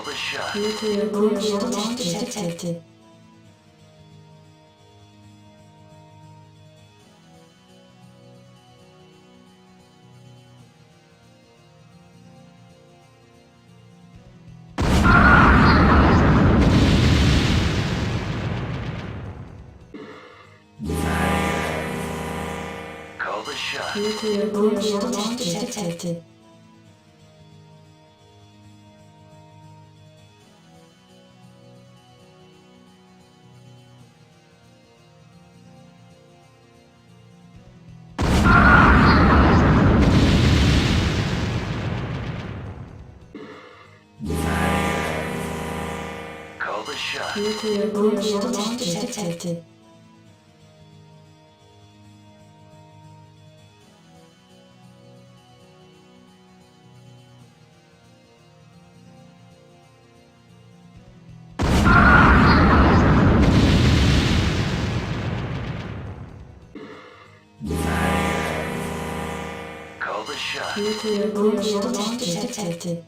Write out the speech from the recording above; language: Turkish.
Call the shot. Nuclear launch detected. Call the shot. Nuclear launch detected. Call the shot. Nuclear launch detected. Call the shot. Nuclear launch detected.